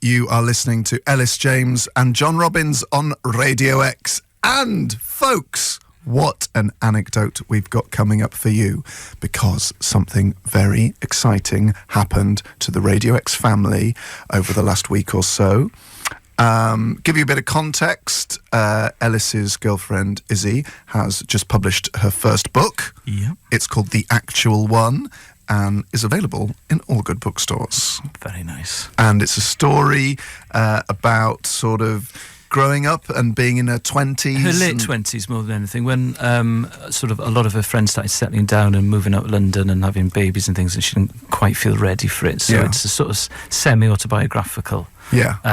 You are listening to Elis James and John Robbins on Radio X. And, folks, what an anecdote we've got coming up for you, because something very exciting happened to the Radio X family over the last week or so. Give you a bit of context. Elis's girlfriend, Izzy, has just published her first book. Yeah. It's called The Actual One, and is available in all good bookstores. Very nice. And it's a story about sort of growing up and being in her 20s. Her late 20s more than anything, when sort of a lot of her friends started settling down and moving out to London and having babies and things, and she didn't quite feel ready for it. So it's a sort of semi-autobiographical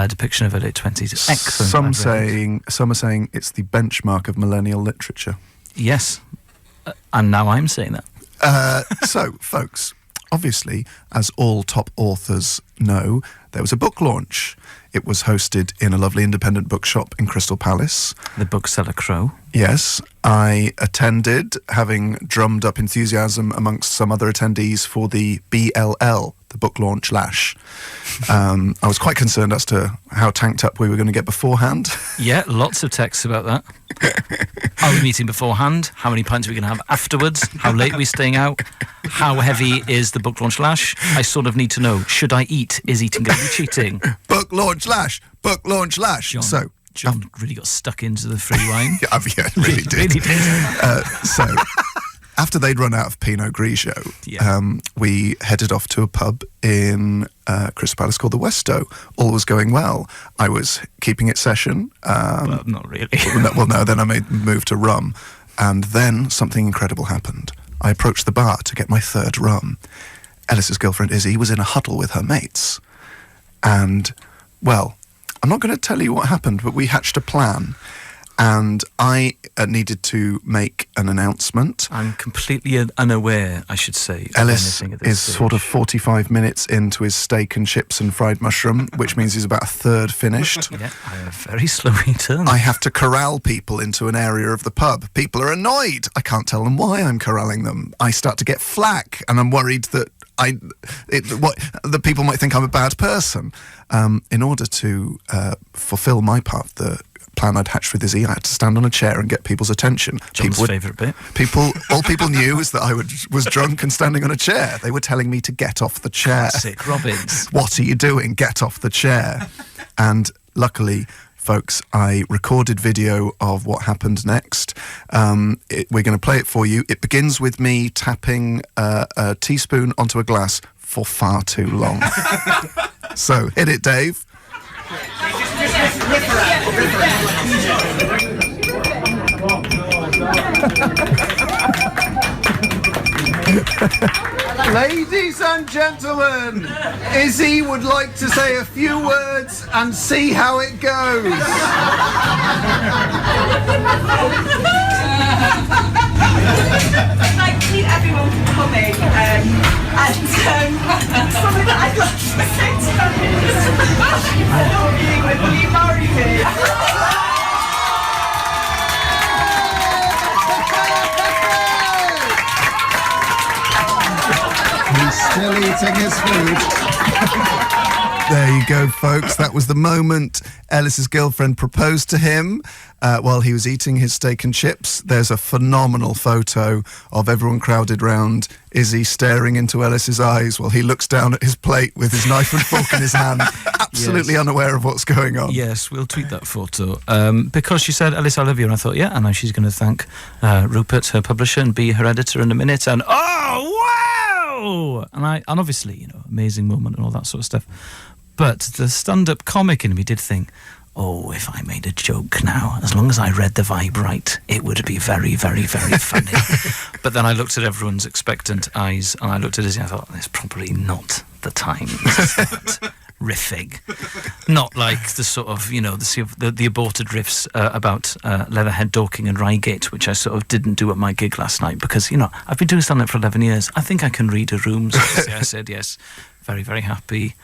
depiction of her late 20s. Excellent. Some are saying it's the benchmark of millennial literature. Yes. And now I'm saying that. So, folks, obviously, as all top authors know, there was a book launch. It was hosted in a lovely independent bookshop in Crystal Palace. The Bookseller Crow. Yes, I attended, having drummed up enthusiasm amongst some other attendees for the BLL, the book launch lash. I was quite concerned as to how tanked up we were going to get beforehand. Yeah, lots of texts about that. Are we meeting beforehand? How many pints are we going to have afterwards? How late are we staying out? How heavy is the book launch lash? I sort of need to know, should I eat? Is eating going to be cheating? Book launch lash! Book launch lash! John really got stuck into the free wine. Yeah, really did. Really did. So, after they'd run out of Pinot Grigio, we headed off to a pub in Crystal Palace called the Westo. All was going well. I was keeping it session. Well, not really. Then I made the move to rum. And then something incredible happened. I approached the bar to get my third rum. Elis's girlfriend Izzy was in a huddle with her mates. And, well, I'm not going to tell you what happened, but we hatched a plan. And I needed to make an announcement. I'm completely unaware, I should say. Elis is sort of 45 minutes into his steak and chips and fried mushroom, which means he's about a third finished. Yeah, I have very slowly turned. I have to corral people into an area of the pub. People are annoyed. I can't tell them why I'm corralling them. I start to get flack, and I'm worried that the people might think I'm a bad person. In order to fulfill my part of the plan I'd hatched with Izzy, I had to stand on a chair and get people's attention. John's favourite bit. All people knew was that I was drunk and standing on a chair. They were telling me to get off the chair. Classic Robbins. What are you doing? Get off the chair. And luckily, folks, I recorded video of what happened next. We're going to play it for you. It begins with me tapping a teaspoon onto a glass for far too long. So, hit it, Dave. Ladies and gentlemen, Izzy would like to say a few words and see how it goes. Thank you everyone for coming, and something that I'd like to say to you. I love you, and will you marry me? He's still eating his food. There you go, folks. That was the moment Elis's girlfriend proposed to him while he was eating his steak and chips. There's a phenomenal photo of everyone crowded round Izzy staring into Elis's eyes while he looks down at his plate with his knife and fork in his hand, absolutely unaware of what's going on. Yes, we'll tweet that photo. Because she said, Elis, I love you. And I thought, yeah, and now she's going to thank Rupert, her publisher, and be her editor in a minute. And, oh, wow! And obviously, amazing moment and all that sort of stuff. But the stand-up comic in me did think, oh, if I made a joke now, as long as I read the vibe right, it would be very, very, very funny. But then I looked at everyone's expectant eyes, and I looked at Izzy and I thought, it's probably not the time to start riffing. Not like the sort of, the aborted riffs about Leatherhead, Dorking and Reigate, which I sort of didn't do at my gig last night because, I've been doing stand-up for 11 years. I think I can read a room. So I said yes. Very, very happy.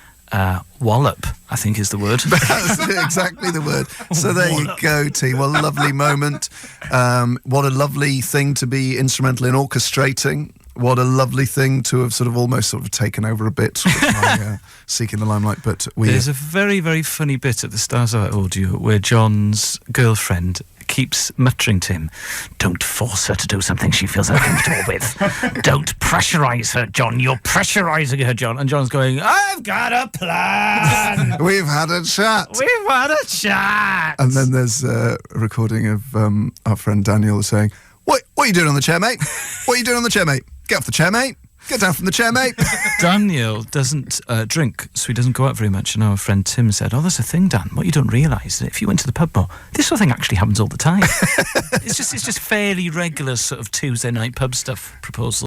Wallop, I think is the word. That's exactly the word. So there you go, T. What a lovely moment. What a lovely thing to be instrumental in orchestrating. What a lovely thing to have sort of taken over a bit with my Seeking the Limelight. But there's a very, very funny bit at the start of that audio where John's girlfriend keeps muttering to him, "Don't force her to do something she feels uncomfortable with. Don't pressurise her, John. You're pressurising her, John." And John's going, "I've got a plan. We've had a chat. We've had a chat." And then there's a recording of our friend Daniel saying, What are you doing on the chair, mate? What are you doing on the chair, mate? Get off the chair, mate. Get down from the chair, mate." Daniel doesn't drink, so he doesn't go out very much. And our friend Tim said, "Oh, there's a thing, Dan. What you don't realise is that if you went to the pub more, this sort of thing actually happens all the time." It's just fairly regular sort of Tuesday night pub stuff proposal.